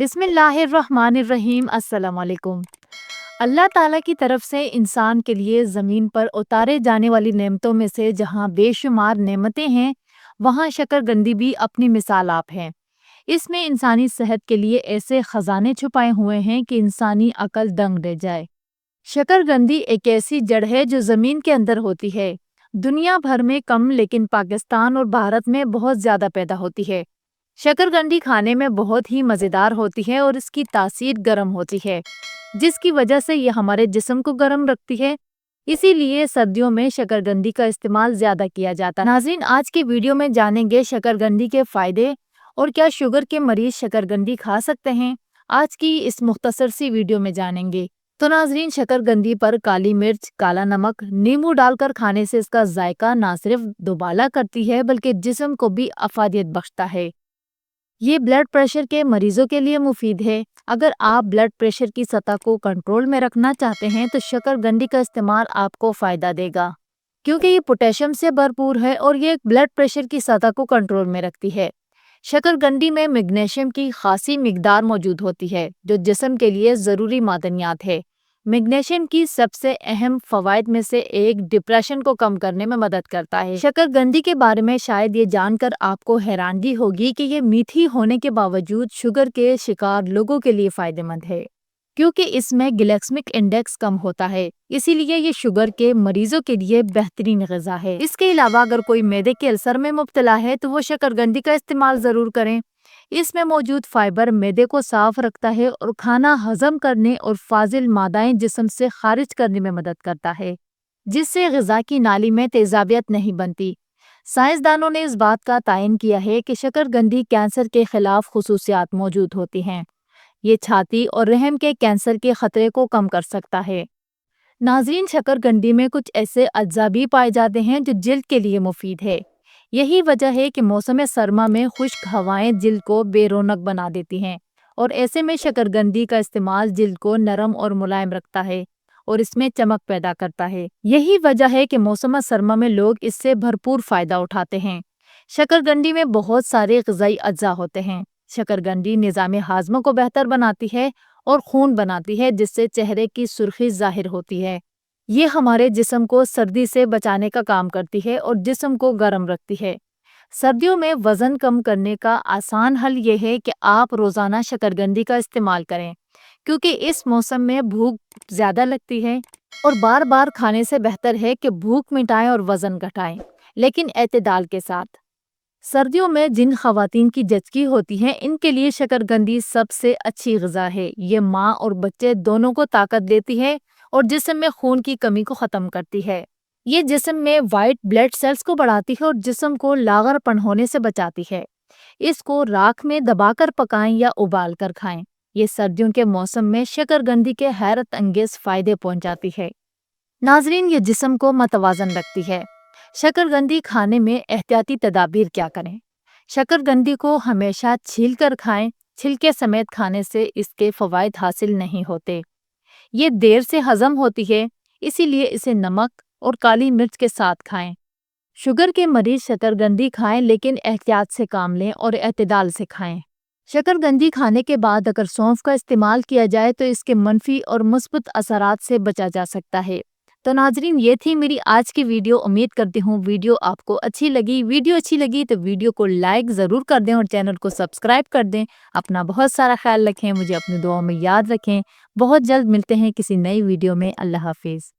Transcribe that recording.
बिस्मिल्लाहिर्रहमानिर्रहीम। अस्सलाम वालेकुम। अल्लाह ताला की तरफ से इंसान के लिए ज़मीन पर उतारे जाने वाली नेमतों में से जहाँ बेशुमार नेमतें हैं, वहाँ शकरकंदी भी अपनी मिसाल आप है। इसमें इंसानी सेहत के लिए ऐसे खजाने छुपाए हुए हैं कि इंसानी अकल दंग रह जाए। शकरकंदी एक ऐसी जड़ है जो ज़मीन के अंदर होती है। दुनिया भर में कम, लेकिन पाकिस्तान और भारत में बहुत ज़्यादा पैदा होती है। शकरकंदी खाने में बहुत ही मज़ेदार होती है और इसकी तासीर गर्म होती है, जिसकी वजह से ये हमारे जिस्म को गर्म रखती है। इसीलिए सर्दियों में शकरकंदी का इस्तेमाल ज़्यादा किया जाता है। नाज़रीन, आज की वीडियो में जानेंगे शकरकंदी के फ़ायदे और क्या शुगर के मरीज़ शकरकंदी खा सकते हैं। आज की इस मुख्तसर सी वीडियो में जानेंगे। तो नाज़रीन, शकरकंदी पर काली मिर्च, काला नमक, नींबू डालकर खाने से इसका जायका ना सिर्फ दुबाला करती है बल्कि जिस्म को भी अफादियत बख्शता है। ये ब्लड प्रेशर के मरीजों के लिए मुफीद है। अगर आप ब्लड प्रेशर की सतह को कंट्रोल में रखना चाहते हैं तो शकरकंदी का इस्तेमाल आपको फ़ायदा देगा, क्योंकि ये पोटेशियम से भरपूर है और ये ब्लड प्रेशर की सतह को कंट्रोल में रखती है। शकरकंदी में मैग्नीशियम की खासी मिकदार मौजूद होती है, जो जिस्म के लिए ज़रूरी मादनियात है। मैग्नीशियम की सबसे अहम फ़वाइद में से एक डिप्रेशन को कम करने में मदद करता है। शकरकंदी के बारे में शायद ये जानकर आपको हैरानगी होगी कि ये मीठी होने के बावजूद शुगर के शिकार लोगों के लिए फ़ायदेमंद है, क्योंकि इसमें ग्लाइसेमिक इंडेक्स कम होता है। इसीलिए ये शुगर के मरीजों के लिए बेहतरीन ग़िज़ा है। इसके अलावा अगर कोई मैदे के अल्सर में मुब्तला है तो वो शकरकंदी का इस्तेमाल ज़रूर करें। इसमें मौजूद फाइबर मैदे को साफ रखता है और खाना हजम करने और फाजिल मादाएं जिस्म से खारिज करने में मदद करता है, जिससे ग़िज़ा की नाली में तेज़ाबियत नहीं बनती। साइंसदानों ने इस बात का तायन किया है कि शकरकंदी कैंसर के खिलाफ खुसूसियात मौजूद होती हैं। ये छाती और रहम के कैंसर के खतरे को कम कर सकता है। नाज़रीन, शकरकंदी में कुछ ऐसे अज्जा भी पाए जाते हैं जो जिल्द के लिए मुफीद है। यही वजह है कि मौसम सरमा में खुश्क हवाएं जिल्द को बेरौनक बना देती हैं, और ऐसे में शकरकंदी का इस्तेमाल जिल्द को नरम और मुलायम रखता है और इसमें चमक पैदा करता है। यही वजह है कि मौसम सरमा में लोग इससे भरपूर फ़ायदा उठाते हैं। शकरकंदी में बहुत सारे ग़िज़ाई अज्जा होते हैं। शकरकंदी निज़ाम हाज़मा को बेहतर बनाती है और खून बनाती है, जिससे चेहरे की सुर्खी ज़ाहिर होती है। ये हमारे जिस्म को सर्दी से बचाने का काम करती है और जिस्म को गर्म रखती है। सर्दियों में वज़न कम करने का आसान हल ये है कि आप रोज़ाना शकरकंदी का इस्तेमाल करें, क्योंकि इस मौसम में भूख ज़्यादा लगती है और बार बार खाने से बेहतर है कि भूख मिटाएं और वज़न घटाएं, लेकिन एतदाल के साथ। सर्दियों में जिन ख़वातीन की जचकी होती हैं, इनके लिए शकरकंदी सबसे अच्छी ग़िज़ा है। ये माँ और बच्चे दोनों को ताकत देती है और जिस्म में खून की कमी को ख़त्म करती है। ये जिस्म में वाइट ब्लड सेल्स को बढ़ाती है और जिस्म को लागरपन होने से बचाती है। इसको राख में दबाकर पकाएं या उबाल कर खाएं। ये सर्दियों के मौसम में शकरकंदी के हैरत अंगेज़ फ़ायदे पहुँचाती है। नाज़रीन, ये जिस्म को मतवाज़न रखती है। शकरकंदी खाने में एहतियाती तदाबीर क्या करें? शकरकंदी को हमेशा छील कर खाएं। छिलके समेत खाने से इसके फ़वाइद हासिल नहीं होते। ये देर से हजम होती है, इसीलिए इसे नमक और काली मिर्च के साथ खाएं। शुगर के मरीज शकरकंदी खाएं, लेकिन एहतियात से काम लें और एतदाल से खाएं। शकरकंदी खाने के बाद अगर सौंफ का इस्तेमाल किया जाए तो इसके मनफी और मुस्बत असरात से बचा जा सकता है। तो नाजरीन, ये थी मेरी आज की वीडियो। उम्मीद करती हूँ वीडियो आपको अच्छी लगी। वीडियो अच्छी लगी तो वीडियो को लाइक ज़रूर कर दें और चैनल को सब्सक्राइब कर दें। अपना बहुत सारा ख्याल रखें, मुझे अपनी दुआओं में याद रखें। बहुत जल्द मिलते हैं किसी नई वीडियो में। अल्लाह हाफिज़।